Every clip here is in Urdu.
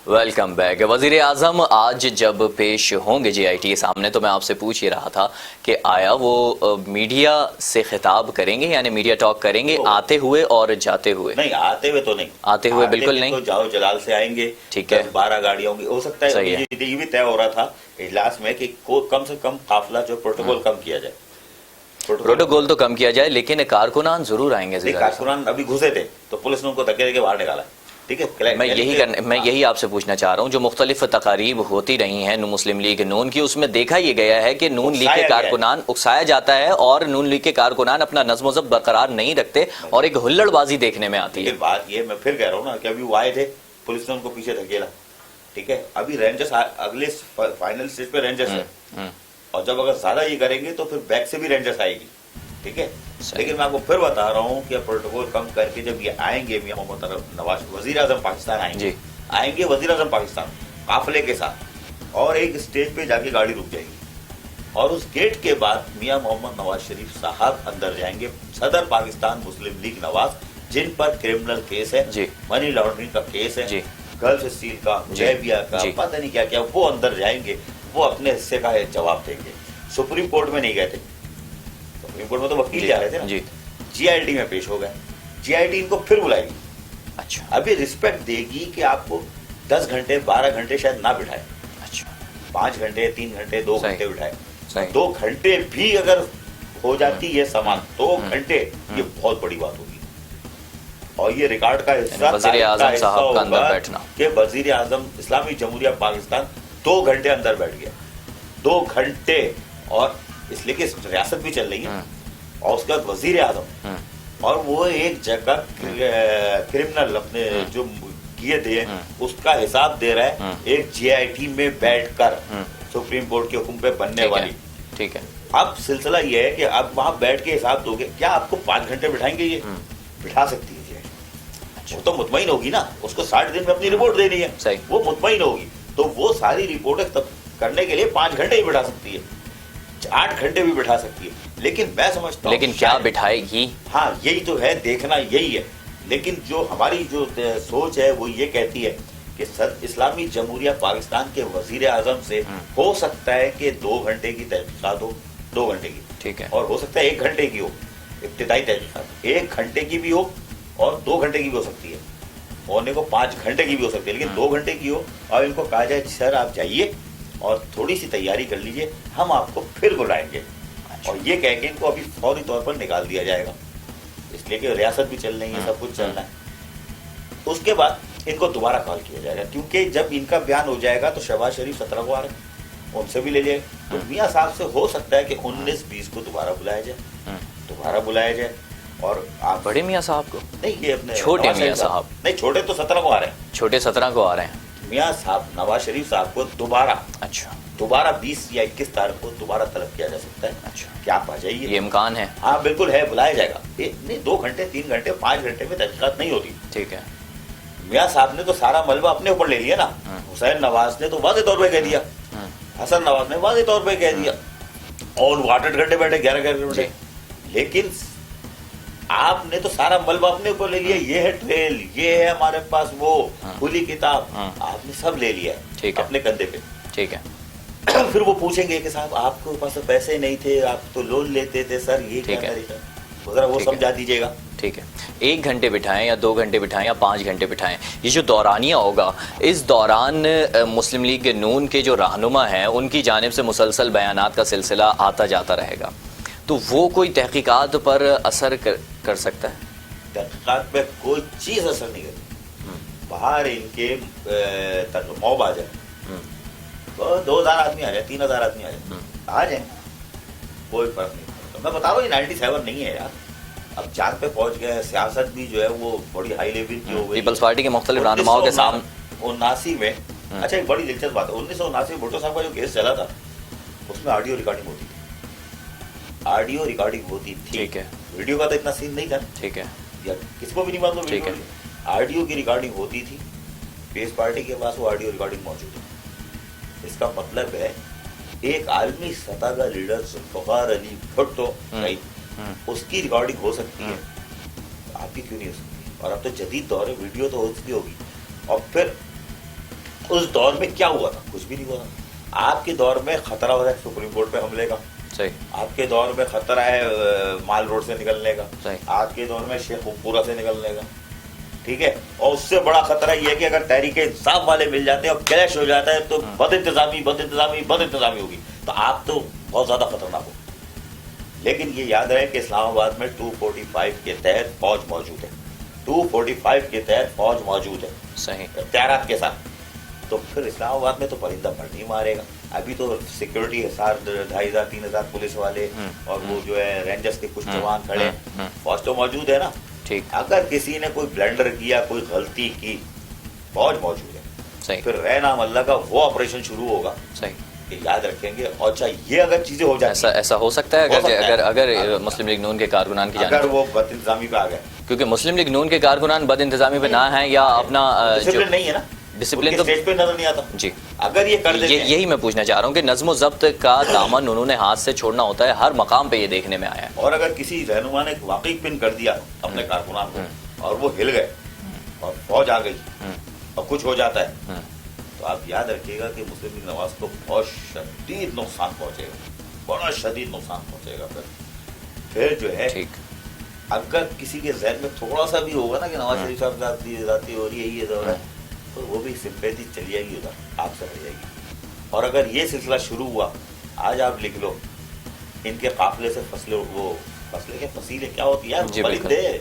Welcome back. وزیر اعظم آج جب پیش ہوں گے جی آئی ٹی کے سامنے تو میں آپ سے پوچھ ہی رہا تھا کہ آیا وہ میڈیا سے خطاب کریں گے یعنی میڈیا ٹاک کریں گے آتے ہوئے اور جاتے ہوئے؟ نہیں آتے ہوئے تو نہیں, آتے ہوئے بالکل نہیں. تو جاؤ جلال سے آئیں گے, ٹھیک ہے, 12 گاڑیاں ہوں گی. ہو سکتا ہے یہ بھی طے ہو رہا تھا اجلاس میں کہ کم سے کم قافلہ جو پروٹوکول کم کیا جائے. پروٹوکول تو کم کیا جائے لیکن کارکنان ضرور آئیں گے. کارکنان ابھی گھسے تھے تو پولیس نے ان کو دھکے دے کے باہر نکالا. ٹھیک ہے, میں یہی آپ سے پوچھنا چاہ رہا ہوں, جو مختلف تقاریب ہوتی رہی ہیں مسلم لیگ نون کی, اس میں دیکھا یہ گیا ہے کہ نون لیگ کے کارکنان اکسایا جاتا ہے اور نون لیگ کے کارکنان اپنا نظم و ضبط برقرار نہیں رکھتے اور ایک ہلڑ بازی دیکھنے میں آتی ہے. بات یہ میں پھر کہہ رہا ہوں نا کہ ابھی وہ آئے تھے, پولیس نے ان کو پیچھے دھکیلا. ٹھیک ہے, ابھی رینجرز اگلے فائنل اسٹیج پہ رینجرز ہیں, اور جب اگر زیادہ یہ کریں گے تو پھر بیک سے بھی رینجرز آئے گی. ٹھیک ہے, لیکن میں آپ کو پھر بتا رہا ہوں کہ پروٹوکول کم کر کے جب یہ آئیں گے میاں محمد نواز وزیر اعظم پاکستان آئیں گے وزیر اعظم پاکستان قافلے کے ساتھ, اور ایک اسٹیج پہ جا کے گاڑی رک جائے گی, اور اس گیٹ کے بعد میاں محمد نواز شریف صاحب اندر جائیں گے. صدر پاکستان مسلم لیگ نواز جن پر کرمنل کیس ہے, منی لانڈرنگ کا کیس ہے, گلف اسٹیل کا, حدیبیہ کا, پتہ نہیں کیا کیا, وہ اندر جائیں گے, وہ اپنے حصے کا جواب دیں گے. سپریم کورٹ میں نہیں گئے تھے, سپریم کورٹ میں تو وکیل جا رہے تھے نا, جی آئی ٹی میں پیش ہو گئے. جی آئی ٹی ان کو پھر بلائے گی. اچھا, ابھی رسپیکٹ دے گی کہ آپ کو 10 گھنٹے 12 گھنٹے شاید نہ بٹھائے. اچھا, 5 گھنٹے 3 گھنٹے 2 گھنٹے بٹھائے. 2 گھنٹے بھی اگر ہو جاتی ہے سامان, 2 گھنٹے, یہ بہت بڑی بات ہوگی. اور یہ ریکارڈ کا حصہ وزیر اعظم صاحب کا اندر بیٹھنا کہ وزیر اعظم اسلامی جمہوریہ پاکستان 2 گھنٹے اندر بیٹھ گیا. 2 گھنٹے, اور اس لیے کہ ریاست بھی چل رہی ہے, اور اس کے بعد وزیر اعظم, اور وہ ایک جگہ کرمنل اپنے جو کیے تھے اس کا حساب دے رہا ہے ایک جی آئی ٹی میں بیٹھ کر, سپریم کورٹ کے حکم پہ بننے والی. ٹھیک ہے, اب سلسلہ یہ ہے کہ اب وہاں بیٹھ کے حساب دو گے, کیا آپ کو 5 گھنٹے بٹھائیں گے؟ یہ بٹھا سکتی ہے جی آئی ٹی. وہ تو مطمئن ہوگی نا, اس کو 60 دن میں اپنی رپورٹ دینی ہے, وہ مطمئن ہوگی, تو وہ ساری رپورٹیں کرنے کے لیے 5 گھنٹے ہی بٹھا سکتی ہے, 8 گھنٹے بھی بٹھا سکتی ہے. لیکن میں سمجھتا ہوں لیکن کیا بٹھائے گی, ہاں یہی تو ہے, دیکھنا یہی ہے. لیکن جو ہماری جو سوچ ہے وہ یہ کہتی ہے کہ اسلامی جمہوریہ پاکستان کے وزیر اعظم سے ہو سکتا ہے کہ 2 گھنٹے کی تحقیقات ہو, 2 گھنٹے کی. ٹھیک ہے, اور ہو سکتا ہے 1 گھنٹے کی ہو ابتدائی تحقیقات, 1 گھنٹے کی بھی ہو اور 2 گھنٹے کی بھی ہو سکتی ہے, ہونے کو 5 گھنٹے کی بھی ہو سکتی ہے, لیکن 2 گھنٹے کی ہو. اور ان کو کہا جائے سر آپ جائیے اور تھوڑی سی تیاری کر لیجئے, ہم آپ کو پھر بلائیں گے. اور یہ کہہ کے ان کو ابھی فوری طور پر نکال دیا جائے گا, اس لیے کہ ریاست بھی چل رہی ہے, سب کچھ چل رہا ہے. اس کے بعد ان کو دوبارہ کال کیا جائے گا, کیونکہ جب ان کا بیان ہو جائے گا تو شہباز شریف 17 کو آ رہے ہیں, ان سے بھی لے لیا. تو میاں صاحب سے ہو سکتا ہے کہ 19-20 کو دوبارہ بلایا جائے. اور آپ بڑے میاں صاحب کو نہیں, یہ اپنے چھوٹے میاں صاحب, نہیں چھوٹے تو 17 کو آ رہے ہیں, چھوٹے 17 کو آ رہے ہیں. میاں صاحب نواز شریف صاحب کو دوبارہ 20 یا 21 تاریخ کو دوبارہ طلب کیا جا سکتا ہے. اچھا, کیا آپ آ جائیے, یہ امکان ہے. ہاں بالکل ہے, بلایا جائے گا. نہیں 2 گھنٹے 3 گھنٹے 5 گھنٹے میں تحقیقات نہیں ہوتی. ٹھیک ہے, میاں صاحب نے تو سارا ملبہ اپنے اوپر لے لیا نا. حسین نواز نے تو واضح طور پہ کہہ دیا, حسن نواز نے واضح طور پہ کہہ دیا, اور وہ 8 گھنٹے بیٹھے 11 گھنٹے. لیکن آپ نے تو سارا ملبہ اپنے اوپر لے لیا, یہ ہے ٹریل, یہ ہے ہمارے پاس وہ کھلی کتاب, آپ نے سب لے لیا ہے اپنے کندھے پہ. ٹھیک ہے, پھر وہ پوچھیں گے کہ صاحب آپ کے پاس پیسے نہیں تھے, آپ تو لون لیتے تھے سر, یہ کیا طریقہ, ذرا وہ سمجھا دیجیے گا. ٹھیک ہے, 1 گھنٹے بٹھائیں یا 2 گھنٹے بٹھائیں یا 5 گھنٹے بٹھائیں, یہ جو دورانیہ ہوگا اس دوران مسلم لیگ نون کے جو رہنما ہیں ان کی جانب سے مسلسل بیانات کا سلسلہ آتا جاتا رہے گا, تو وہ کوئی تحقیقات پر اثر کر سکتا ہے؟ تحقیقات پہ کوئی چیز اثر نہیں کرتی. باہر ان کے موب آ جائے, 2000 آدمی آ جائے, 3000 آدمی آ جائے, آ جائیں, کوئی فرق نہیں پڑتا. میں بتا رہا ہوں یہ 97 نہیں ہے یار, اب چاند پہ پہنچ گئے. سیاست بھی جو ہے وہ بڑی ہائی لیول کی ہو گئی. پیپلز پارٹی کے مختلف رہنماؤں کے سامنے 79 میں, اچھا ایک بڑی دلچسپ بات ہے, 1979 میں بھٹو صاحب کا جو کیس چلا تھا اس میں آڈیو ریکارڈنگ ہوتی تھی. آڈیو ریکارڈنگ ہوتی تھی. ٹھیک ہے, ویڈیو کا تو اتنا سین نہیں تھا. ٹھیک ہے, یا کس کو بھی نہیں معلوم. ٹھیک ہے, آڈیو کی ریکارڈنگ ہوتی تھی, پیپلز پارٹی کے پاس وہ آڈیو ریکارڈنگ موجود ہے. اس کا مطلب ہے ایک عالمی سطح کا لیڈر ذوالفقار علی بھٹو, اس کی ریکارڈنگ ہو سکتی ہے, آپ کی کیوں نہیں ہو سکتی؟ اور اب تو جدید دور ہے, ویڈیو تو ہو چکی ہوگی. اور پھر اس دور میں کیا ہوا تھا؟ کچھ بھی نہیں ہوا تھا. آپ کے دور میں خطرہ ہو رہا ہے سپریم کورٹ پہ حملے کا, آپ کے دور میں خطرہ ہے مال روڈ سے نکلنے کا, آپ کے دور میں شیخ پورا سے نکلنے کا, ٹھیک ہے, اور اس سے بڑا خطرہ یہ ہے کہ اگر تحریک انصاف والے مل جاتے ہیں اور کلیش ہو جاتا ہے تو بد انتظامی ہوگی, تو آپ تو بہت زیادہ خطرناک ہو. لیکن یہ یاد رہے کہ اسلام آباد میں 245 کے تحت فوج موجود ہے, 245 کے تحت فوج موجود ہے, صحیح اختیارات کے ساتھ. تو پھر اسلام آباد میں تو پرندہ پر نہیں مارے گا. ابھی تو سیکورٹی 2,500-3,000 پولیس والے اور وہ جو ہے رینجرز کے کچھ جوان کھڑے, فوج تو موجود ہے نا. اگر کسی نے کوئی بلنڈر کیا, کوئی غلطی کی, فوج موجود ہے. پھر رہ نام اللہ کا وہ آپریشن شروع ہوگا. یاد رکھیں گے. اور اچھا یہ اگر چیزیں ہو جائیں, ایسا ہو سکتا ہے اگر مسلم لیگ نون کے کارکنان کی جانب اگر وہ بد انتظامی پہ آ گئے, کیونکہ مسلم لیگ نون کے کارکنان بد انتظامی پہ نہ ہیں یا اپنا ڈسپلن نہیں ہے نا, ڈسپلن تو اسٹیج پہ نظر نہیں آتا. جی, اگر یہ کر دیتے ہیں, یہی میں پوچھنا چاہ رہا ہوں کہ نظم و ضبط کا دامن انہوں نے ہاتھ سے چھوڑنا ہوتا ہے, ہر مقام پہ یہ دیکھنے میں آیا ہے. اور اگر کسی رہنما نے واقعی پن کر دیا اپنے کارکنان کو اور وہ ہل گئے اور فوج آ گئی اور کچھ ہو جاتا ہے, تو آپ یاد رکھیے گا کہ مسلم لیگ نواز کو بہت شدید نقصان پہنچے گا, بڑا شدید نقصان پہنچے گا. پھر جو ہے اگر کسی کے ذہن میں تھوڑا سا بھی ہوگا نا کہ نواز شریف صاحب ذاتی ہو رہی ہے, یہ دور ہے, تو وہ بھی سمپیتھی چلی جائے گی ادھر, آپ سے ہٹ جائے گی. اور اگر یہ سلسلہ شروع ہوا, آج آپ لکھ لو ان کے قافلے سے فصلے کے فصیلیں کیا ہوتی ہے, پرندے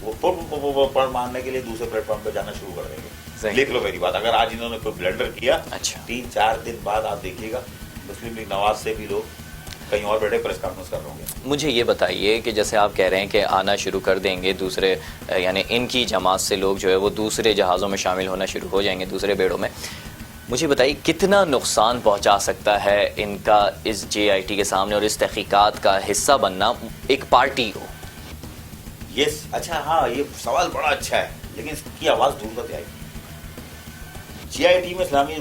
وہ پڑ مارنے کے لیے دوسرے پلیٹ فارم پہ جانا شروع کر دیں گے. لکھ لو میری بات, اگر آج انہوں نے کوئی بلنڈر کیا, 3-4 دن بعد آپ دیکھیے گا مسلم لیگ نواز سے بھی لوگ کہیں اور بیٹھے پریس کانفرنس کر رہے ہوں گے. مجھے یہ بتائیے کہ جیسے آپ کہہ رہے ہیں کہ آنا شروع کر دیں گے دوسرے, یعنی ان کی جماعت سے لوگ جو ہے وہ دوسرے جہازوں میں شامل ہونا شروع ہو جائیں گے, دوسرے بیڑوں میں, مجھے بتائیے کتنا نقصان پہنچا سکتا ہے ان کا اس جے آئی ٹی کے سامنے اور اس تحقیقات کا حصہ بننا ایک پارٹی کو؟ یہ اچھا, ہاں یہ سوال بڑا اچھا ہے, لیکن اس کی آواز دور تک آئے گی. جے آئی ٹی میں اسلامی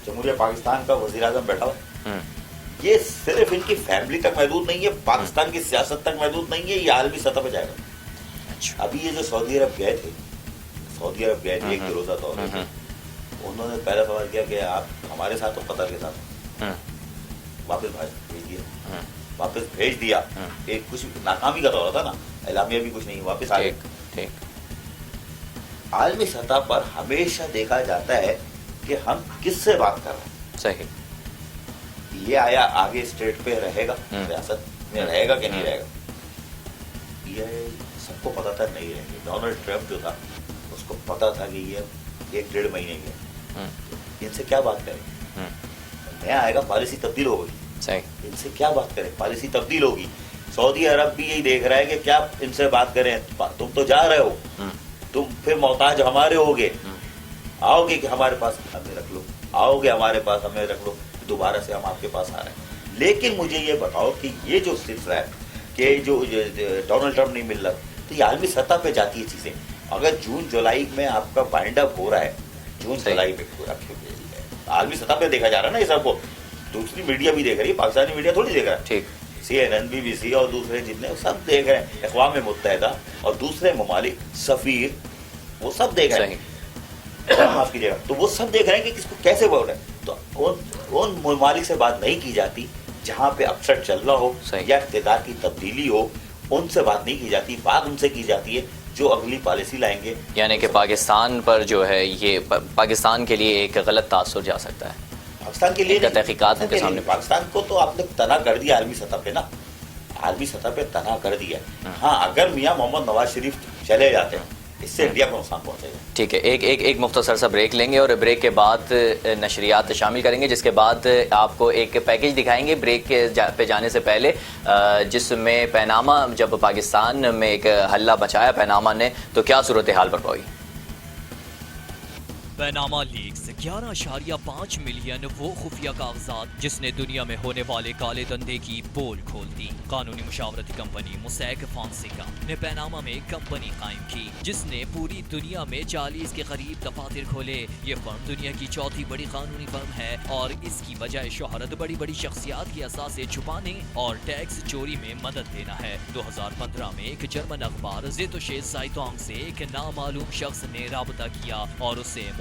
جمہوریہ پاکستان کا وزیر اعظم بیٹھا ہوا, یہ صرف ان کی فیملی تک محدود نہیں ہے, پاکستان کی سیاست تک محدود نہیں ہے, یہ عالمی سطح پہ جائے گا. ابھی یہ جو سعودی عرب گئے تھے ایک روزہ دورے پہ, انہوں نے پہلا سوال کیا کہ آپ ہمارے ساتھ ہو, قطر کے ساتھ واپس بھیج دیا. ایک کچھ ناکامی کا دورہ تھا نا, اعلامیہ بھی کچھ نہیں, واپس آ گئے. عالمی سطح پر ہمیشہ دیکھا جاتا ہے کہ ہم کس سے بات کر رہے ہیں. صحیح. یہ آیا آگے اسٹیٹ پہ رہے گا, ریاست میں رہے گا کہ نہیں رہے گا, یہ سب کو پتا تھا نہیں رہیں گے. ڈونلڈ ٹرمپ جو تھا اس کو پتا تھا کہ یہ 1-1.5 مہینے کے, ان سے کیا بات کریں, نیا آئے گا, پالیسی تبدیل ہو گئی. ان سے کیا بات کریں, پالیسی تبدیل ہوگی. سعودی عرب بھی یہی دیکھ رہا ہے کہ کیا ان سے بات کریں, تم تو جا رہے ہو, تم پھر محتاج ہمارے ہوگے, آؤ گے کہ ہمارے پاس ہمیں رکھ لو, آؤ گے ہمارے پاس ہمیں رکھ لو, دوبارہ سے ہم آپ کے پاس آ رہے ہیں. لیکن مجھے یہ بتاؤ کہ یہ جو سلسلہ ہے کہ جو ڈونلڈ ٹرمپ نہیں مل رہا, تو یہ عالمی سطح پہ جاتی ہے چیزیں. اگر جون جولائی میں آپ کا بائنڈ اپ ہو رہا ہے, جون جولائی میں عالمی سطح پہ دیکھا جا رہا ہے نا, یہ سب کو دوسری میڈیا بھی دیکھ رہی ہے, پاکستانی میڈیا تھوڑی دیکھ رہا ہے. ٹھیک, CNN, BBC اور دوسرے جتنے سب دیکھ رہے ہیں, اقوام متحدہ اور دوسرے ممالک, سفیر, وہ سب دیکھ رہے ہیں, معاف کیجیے گا, تو وہ سب دیکھ رہے ہیں کہ کس کو کیسے بول رہے ہیں. تو ان ممالک سے بات نہیں کی جاتی جہاں پہ اپسٹ چل رہا ہو یا اقتدار کی تبدیلی ہو, ان سے بات نہیں کی جاتی. بات ان سے کی جاتی ہے جو اگلی پالیسی لائیں گے. یعنی کہ پاکستان پر جو ہے یہ پاکستان کے لیے ایک غلط تاثر جا سکتا ہے, پاکستان کے لیے تحقیقات کے سامنے. پاکستان کو تو آپ نے تنہا کر دیا عالمی سطح پہ نا, عالمی سطح پہ تنہا کر دیا. ہاں, اگر میاں محمد نواز شریف چلے جاتے ہیں, اس سے انڈیا کو نقصان پہنچے گا. ٹھیک ہے, ایک مختصر سا بریک لیں گے اور بریک کے بعد نشریات شامل کریں گے, جس کے بعد آپ کو ایک پیکیج دکھائیں گے بریک پہ جانے سے پہلے, جس میں پیناما, جب پاکستان میں ایک حلہ بچایا پیناما نے, تو کیا صورتحال پر پائی. پیناما لیکس 11.5 ملین وہ خفیہ کاغذات جس نے دنیا میں ہونے والے کالے دھندے کی پول کھول دی. قانونی مشاورتی کمپنی موسیک فونسیکا نے پیناما میں کمپنی قائم کی جس نے پوری دنیا میں 40 کے قریب دفاتر کھولے. یہ فرم دنیا کی چوتھی بڑی قانونی فرم ہے اور اس کی وجہ شہرت بڑی شخصیات کے اثاثے چھپانے اور ٹیکس چوری میں مدد دینا ہے. 2015 میں ایک جرمن اخبار زیتوشے زائتونگ سے ایک نامعلوم شخص نے رابطہ کیا اور اسے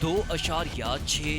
2.6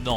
9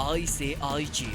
ICIJ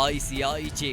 ICIJ